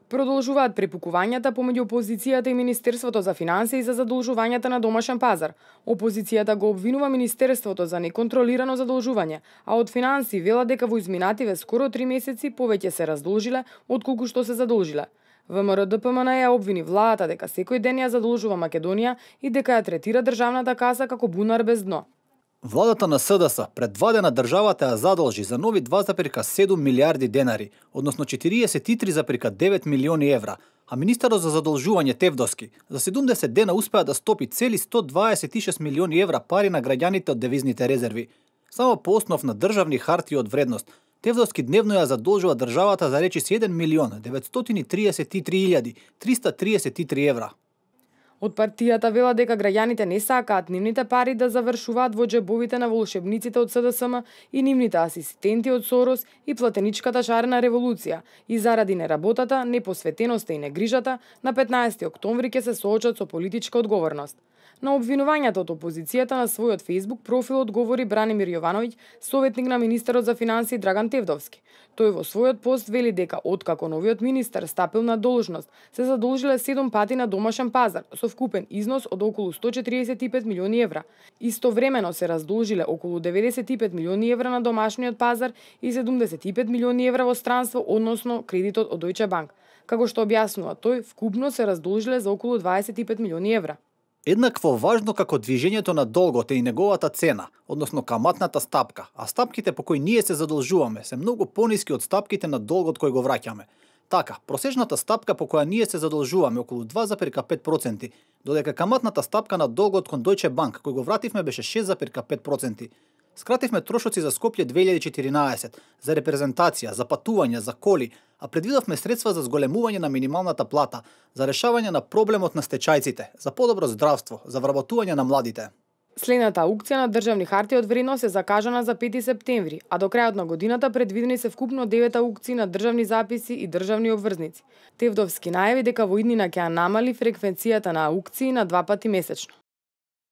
Продолжуваат препукувањата помеѓу опозицијата и Министерството за финансии за задолжувањата на домашен пазар. Опозицијата го обвинува Министерството за неконтролирано задолжување, а од финансии велат дека во изминативе скоро 3 месеци повеќе се раздолжиле отколку што се задолжиле. ВМРО-ДПМН ја обвини владата дека секој ден ја задолжува Македонија и дека ја третира државната каса како бунар без дно. Владата на СДС пред 2 дена државата ја задолжи за нови 2,7 милиарди денари, односно 43,9 милиони евра, а министерот за задолжување Тевдовски за 70 дена успеа да стопи цели 126 милиони евра пари на граѓаните од девизните резерви. Само по основ на државни хартии од вредност, Тевдовски дневно ја задолжува државата за речиси 1 милион 933,333 евра. Од партијата вела дека граѓаните не сакаат нивните пари да завршуваат во џебовите на волшебниците од СДСМ и нивните асистенти од Сорос и платеничката шарена револуција и заради неработата, непосветеноста и негрижата на 15 октомври ќе се соочат со политичка одговорност. На обвинувањата од опозицијата на својот Facebook профил одговори Бранимир Јовановиќ, советник на министерот за финансии Драган Тевдовски. Тој во својот пост вели дека откако новиот министер стапил на должност, се задолжиле 7 пати на домашен пазар со вкупен износ од околу 145 милиони евра. Истовремено се раздолжиле околу 95 милиони евра на домашниот пазар и 75 милиони евра во странство, односно кредитот од Deutsche Bank. Како што објаснува тој, вкупно се раздолжиле за околу 25 милиони евра. Еднакво важно како движењето на долгот е и неговата цена, односно каматната стапка, а стапките по кои ние се задолжуваме се многу пониски од стапките на долгот кој го враќаме. Така, просечната стапка по која ние се задолжуваме околу 2,5%, додека каматната стапка на долгот кон Deutsche Bank кој го вративме беше 6,5%. Скративме трошоци за Скопје 2014, за репрезентација, за патување, за коли, а предвидовме средства за зголемување на минималната плата, за решавање на проблемот на стечајците, за подобро здравство, за вработување на младите. Следната аукција на државни хартии од вредност е закажана за 5 септември, а до крајот на годината предвидени се вкупно 9 аукции на државни записи и државни обврзници. Тевдовски најави дека во иднина ќе ја намали фреквенцијата на аукции на 2 пати месечно.